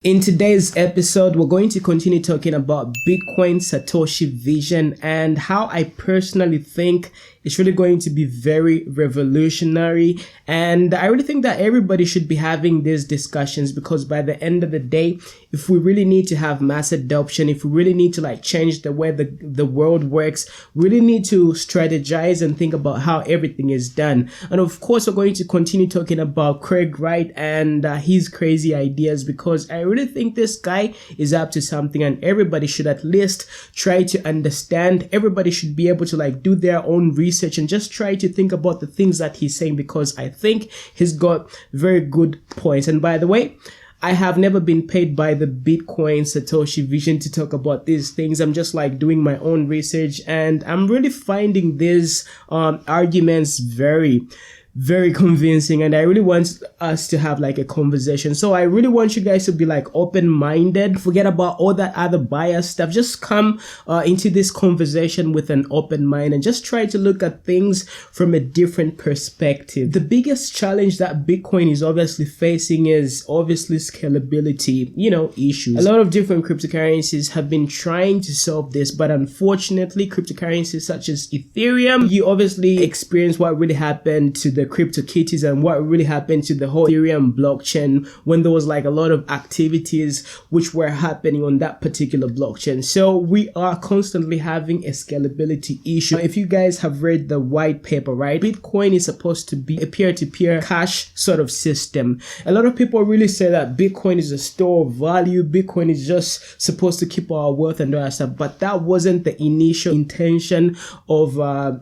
In today's episode, we're going to continue talking about Bitcoin Satoshi vision and how I personally think it's really going to be very revolutionary. And I really think that everybody should be having these discussions, because by the end of the day, if we really need to have mass adoption, if we really need to change the way the world works, we really need to strategize and think about how everything is done. And of course, we're going to continue talking about Craig Wright and his crazy ideas, because I really think this guy is up to something and everybody should at least try to understand. Everybody should be able to do their own research and just try to think about the things that he's saying, because I think he's got very good points. And by the way, I have never been paid by the Bitcoin Satoshi vision to talk about these things. I'm just doing my own research, and I'm really finding these arguments very convincing, and I really want us to have a conversation. So I really want you guys to be open-minded. Forget about all that other bias stuff. Just come into this conversation with an open mind and just try to look at things from a different perspective. The biggest challenge that Bitcoin is obviously facing is obviously scalability, issues. A lot of different cryptocurrencies have been trying to solve this, but unfortunately, cryptocurrencies such as Ethereum, you obviously experience what really happened to the CryptoKitties and what really happened to the whole Ethereum blockchain when there was a lot of activities which were happening on that particular blockchain. So we are constantly having a scalability issue. If you guys have read the white paper, right, Bitcoin is supposed to be a peer-to-peer cash sort of system. A lot of people really say that Bitcoin is a store of value. Bitcoin is just supposed to keep our wealth and all that stuff, but that wasn't the initial intention of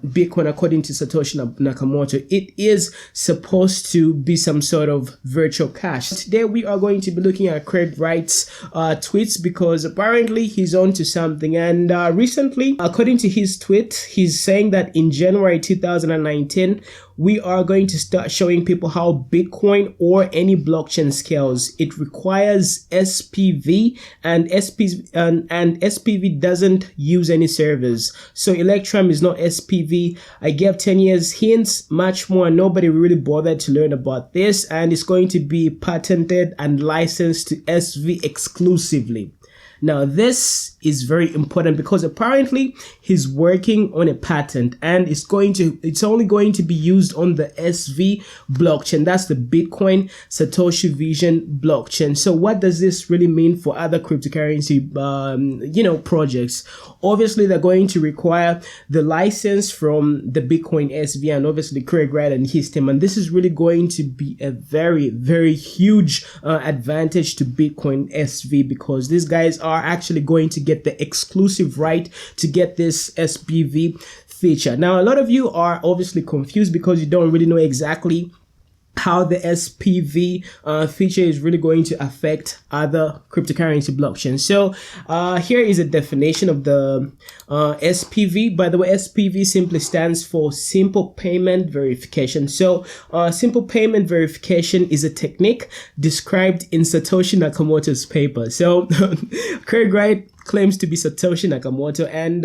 Bitcoin, according to Satoshi Nakamoto. It is supposed to be some sort of virtual cash. Today we are going to be looking at Craig Wright's tweets, because apparently he's on to something. And recently, according to his tweet, he's saying that in January 2019, we are going to start showing people how Bitcoin or any blockchain scales. It requires SPV, and SPV doesn't use any servers. So Electrum is not SPV. I gave 10 years hints, much more. Nobody really bothered to learn about this, and it's going to be patented and licensed to SV exclusively. Now, this is very important because apparently he's working on a patent, and it's only going to be used on the SV blockchain. That's the Bitcoin Satoshi Vision blockchain. So what does this really mean for other cryptocurrency, projects? Obviously, they're going to require the license from the Bitcoin SV and obviously Craig Wright and his team. And this is really going to be a very huge advantage to Bitcoin SV, because these guys are actually going to get the exclusive right to get this SPV feature. Now, a lot of you are obviously confused because you don't really know exactly how the SPV feature is really going to affect other cryptocurrency blockchains. So here is a definition of the SPV. By the way, SPV simply stands for Simple Payment Verification. So Simple Payment Verification is a technique described in Satoshi Nakamoto's paper. So Craig Wright claims to be Satoshi Nakamoto, and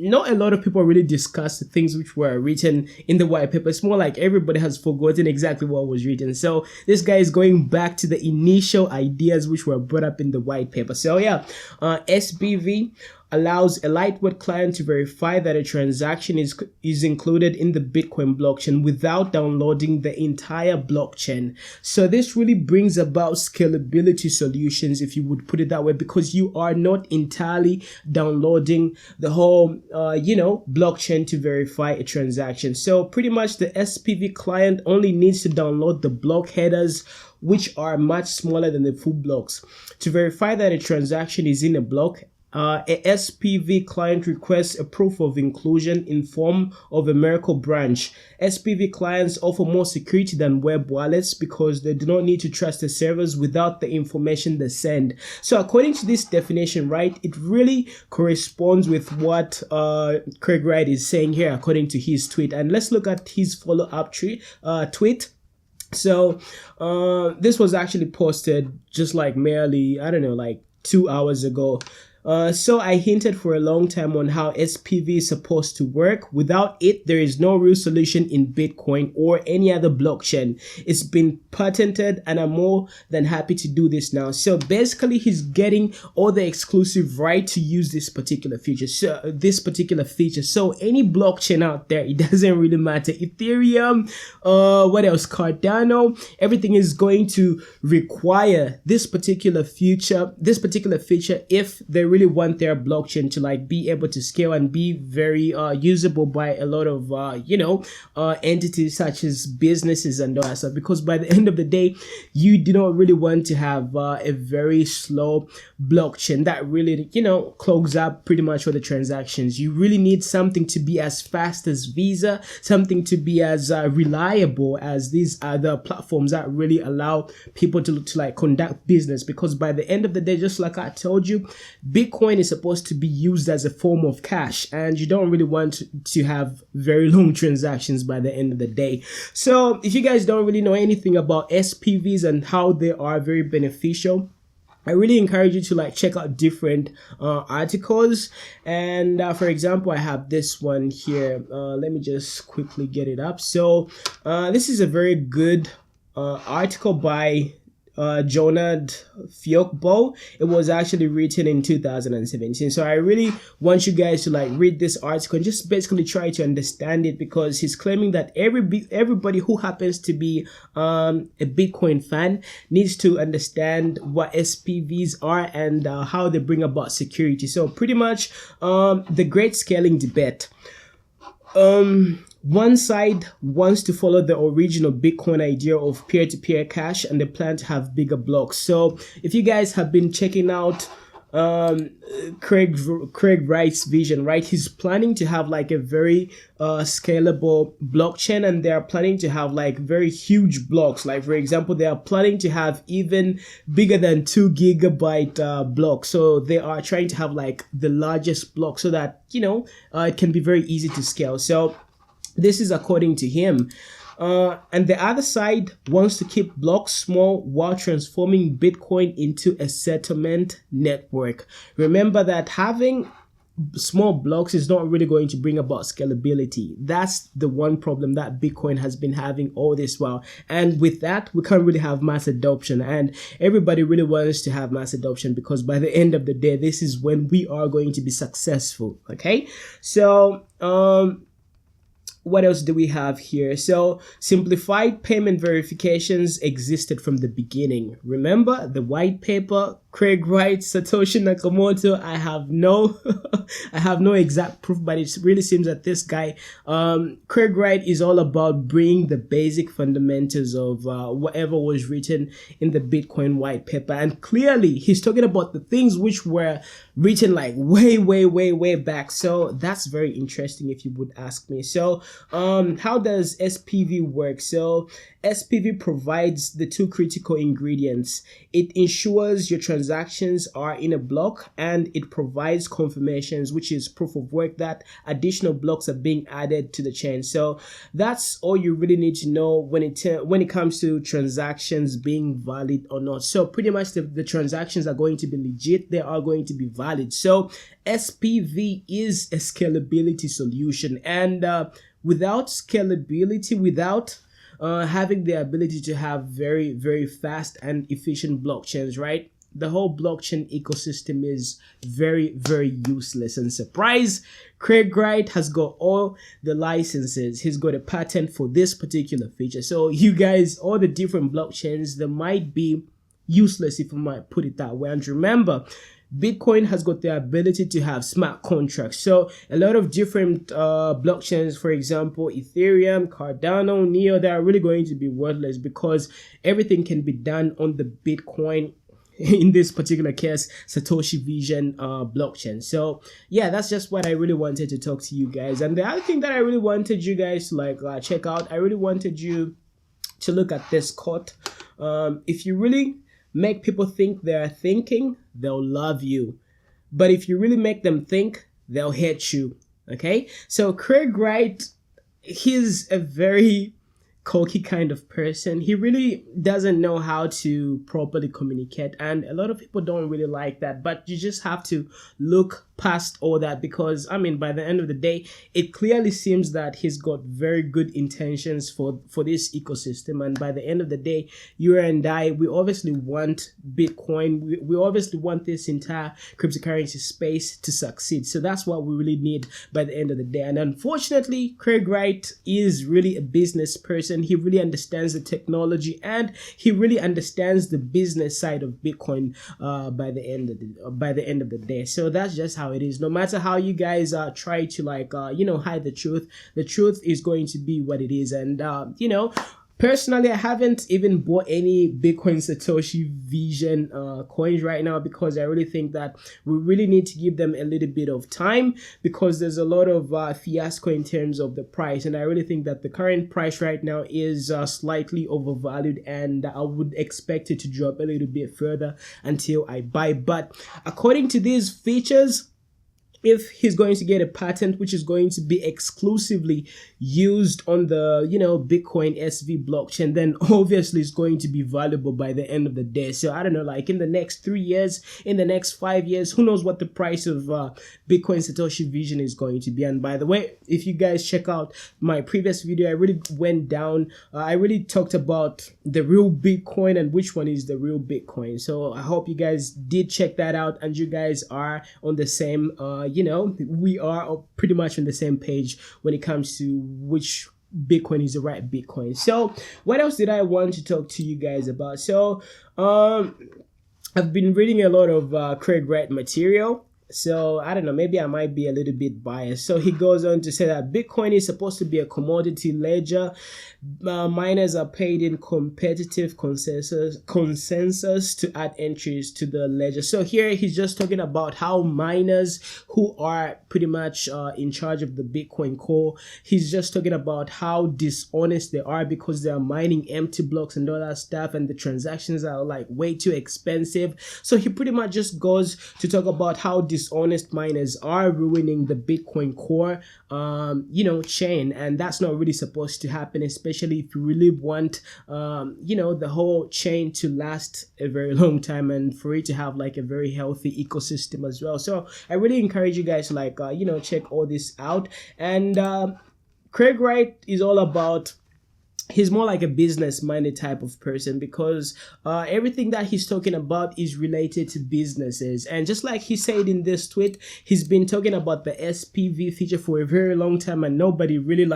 not a lot of people really discuss the things which were written in the white paper. It's more like everybody has forgotten exactly what was written. So this guy is going back to the initial ideas which were brought up in the white paper. So yeah, SPV allows a lightweight client to verify that a transaction is included in the Bitcoin blockchain without downloading the entire blockchain. So this really brings about scalability solutions, if you would put it that way, because you are not entirely downloading the whole, blockchain to verify a transaction. So pretty much the SPV client only needs to download the block headers, which are much smaller than the full blocks. To verify that a transaction is in a block, a SPV client requests a proof of inclusion in form of a Merkle branch. SPV clients offer more security than web wallets because they do not need to trust the servers without the information they send. So according to this definition, right, it really corresponds with what Craig Wright is saying here according to his tweet. And let's look at his follow-up tweet. So this was actually posted just merely, 2 hours ago. So I hinted for a long time on how SPV is supposed to work. Without it, there is no real solution in Bitcoin or any other blockchain. It's been patented, and I'm more than happy to do this now. So basically, he's getting all the exclusive right to use this particular feature. So any blockchain out there, it doesn't really matter. Ethereum, what else? Cardano, everything is going to require this particular feature if they really want their blockchain to like be able to scale and be very usable by a lot of entities such as businesses and all that stuff. Because by the end of the day, you do not really want to have a very slow blockchain that really clogs up pretty much all the transactions. You really need something to be as fast as Visa, something to be as reliable as these other platforms that really allow people to like conduct business. Because by the end of the day, just like I told you, Bitcoin is supposed to be used as a form of cash, and you don't really want to have very long transactions by the end of the day. So if you guys don't really know anything about SPVs and how they are very beneficial, I really encourage you to like check out different articles. And for example, I have this one here. Let me just quickly get it up. So this is a very good article by Jonad Fiokbo. It was actually written in 2017. So I really want you guys to like read this article and just basically try to understand it, because he's claiming that everybody who happens to be a Bitcoin fan needs to understand what SPVs are and how they bring about security. So pretty much the great scaling debate. One side wants to follow the original Bitcoin idea of peer-to-peer cash, and they plan to have bigger blocks. So if you guys have been checking out Craig Wright's vision, right? He's planning to have like a very scalable blockchain, and they are planning to have like very huge blocks. Like for example, they are planning to have even bigger than 2 gigabyte blocks. So they are trying to have like the largest block so that it can be very easy to scale. So this is according to him. And the other side wants to keep blocks small while transforming Bitcoin into a settlement network. Remember that having small blocks is not really going to bring about scalability. That's the one problem that Bitcoin has been having all this while. And with that, we can't really have mass adoption. And everybody really wants to have mass adoption, because by the end of the day, this is when we are going to be successful. Okay? So, what else do we have here? So simplified payment verifications existed from the beginning. Remember the white paper, Craig Wright, Satoshi Nakamoto. I have no exact proof, but it really seems that this guy, Craig Wright, is all about bringing the basic fundamentals of whatever was written in the Bitcoin white paper. And clearly he's talking about the things which were written like way back. So that's very interesting if you would ask me. So how does SPV work? So SPV provides the two critical ingredients. It ensures your transactions are in a block, and it provides confirmations, which is proof of work that additional blocks are being added to the chain. So that's all you really need to know when it comes to transactions being valid or not. So pretty much the transactions are going to be legit. They are going to be valid. So SPV is a scalability solution, and without scalability, without having the ability to have very, very fast and efficient blockchains, right? The whole blockchain ecosystem is very, very useless. And surprise, Craig Wright has got all the licenses. He's got a patent for this particular feature. So you guys, all the different blockchains, they might be useless, if I might put it that way. And remember, Bitcoin has got the ability to have smart contracts. So a lot of different blockchains, for example, Ethereum, Cardano, Neo, they are really going to be worthless, because everything can be done on the Bitcoin, in this particular case, Satoshi Vision blockchain. So yeah, that's just what I really wanted to talk to you guys. And the other thing that I really wanted you guys to check out, I really wanted you to look at this quote. If you really make people think they're thinking, they'll love you. But if you really make them think, they'll hate you. Okay? So Craig Wright, he's a very cocky kind of person. He really doesn't know how to properly communicate, and a lot of people don't really like that. But you just have to look past all that, because I mean, by the end of the day, it clearly seems that he's got very good intentions for this ecosystem. And by the end of the day, you and I, we obviously want Bitcoin, we obviously want this entire cryptocurrency space to succeed. So that's what we really need by the end of the day. And unfortunately, Craig Wright is really a business person. He really understands the technology, and he really understands the business side of Bitcoin by the end of the day. So that's just how it is. No matter how you guys try to hide the truth is going to be what it is. And personally, I haven't even bought any Bitcoin Satoshi Vision coins right now, because I really think that we really need to give them a little bit of time, because there's a lot of fiasco in terms of the price. And I really think that the current price right now is slightly overvalued, and I would expect it to drop a little bit further until I buy. But according to these features, if he's going to get a patent which is going to be exclusively used on the Bitcoin SV blockchain, then obviously it's going to be valuable by the end of the day. So I don't know, like in the next 3 years, in the next 5 years, who knows what the price of Bitcoin Satoshi Vision is going to be. And by the way, if you guys check out my previous video, I really went down, I really talked about the real Bitcoin and which one is the real Bitcoin. So I hope you guys did check that out, and you guys are on the same we are pretty much on the same page when it comes to which Bitcoin is the right Bitcoin. So what else did I want to talk to you guys about? So I've been reading a lot of Craig Wright material. So I don't know, maybe I might be a little bit biased. So he goes on to say that Bitcoin is supposed to be a commodity ledger. Miners are paid in competitive consensus to add entries to the ledger. So here he's just talking about how miners who are pretty much in charge of the Bitcoin core, he's just talking about how dishonest they are, because they are mining empty blocks and all that stuff, and the transactions are like way too expensive. So he pretty much just goes to talk about how dishonest miners are ruining the Bitcoin core chain, and that's not really supposed to happen, especially if you really want the whole chain to last a very long time, and for it to have like a very healthy ecosystem as well. So I really encourage you guys to check all this out. And Craig Wright is all about, he's more like a business-minded type of person, because everything that he's talking about is related to businesses. And just like he said in this tweet, he's been talking about the SPV feature for a very long time, and nobody really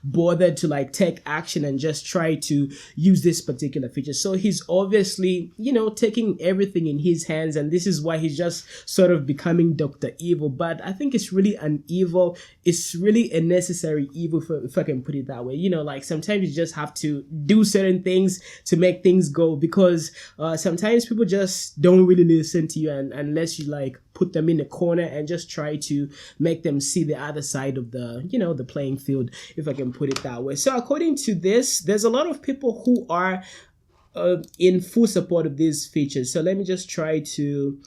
bothered to take action and just try to use this particular feature. So he's obviously taking everything in his hands, and this is why he's just sort of becoming Dr. Evil. But I think it's really an evil, it's really a necessary evil, if I can put it that way. Sometimes you just have to do certain things to make things go, because sometimes people just don't really listen to you, and unless you put them in a corner and just try to make them see the other side of the the playing field, if I can put it that way. So according to this, there's a lot of people who are in full support of these features. So let me just try to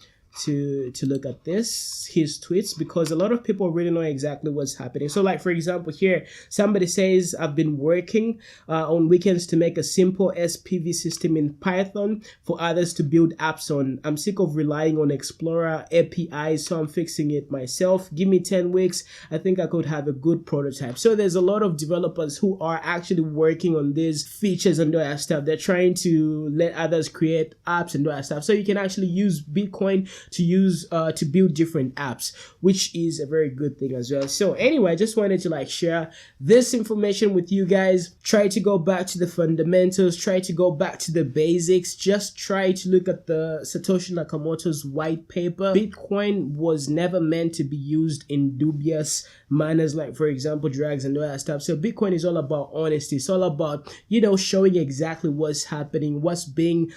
look at his tweets, because a lot of people really know exactly what's happening. So for example, here somebody says, I've been working on weekends to make a simple SPV system in Python for others to build apps on. I'm sick of relying on Explorer APIs, so I'm fixing it myself. Give me 10 weeks. I think I could have a good prototype. So there's a lot of developers who are actually working on these features and all that stuff. They're trying to let others create apps and all that stuff. So you can actually use Bitcoin to build different apps, which is a very good thing as well. So anyway, I just wanted to share this information with you guys. Try to go back to the fundamentals, try to go back to the basics, just try to look at the Satoshi Nakamoto's white paper. Bitcoin was never meant to be used in dubious manners, for example drugs and all that stuff. So Bitcoin is all about honesty. It's all about showing exactly what's happening, what's being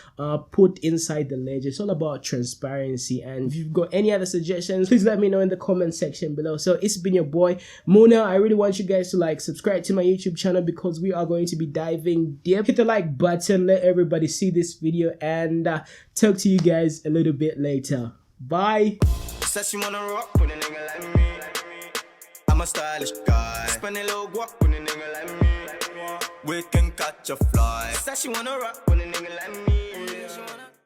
put inside the ledger. It's all about transparency. And if you've got any other suggestions, please let me know in the comment section below. So it's been your boy Muna. I really want you guys to subscribe to my YouTube channel, because we are going to be diving deep. Hit the like button, let everybody see this video, and talk to you guys a little bit later. Bye. Says you wanna rock with a nigga like me. I'm a stylish guy. Spend a little guap with a nigga like me. We can catch a fly. Said she wanna rock with a nigga like me.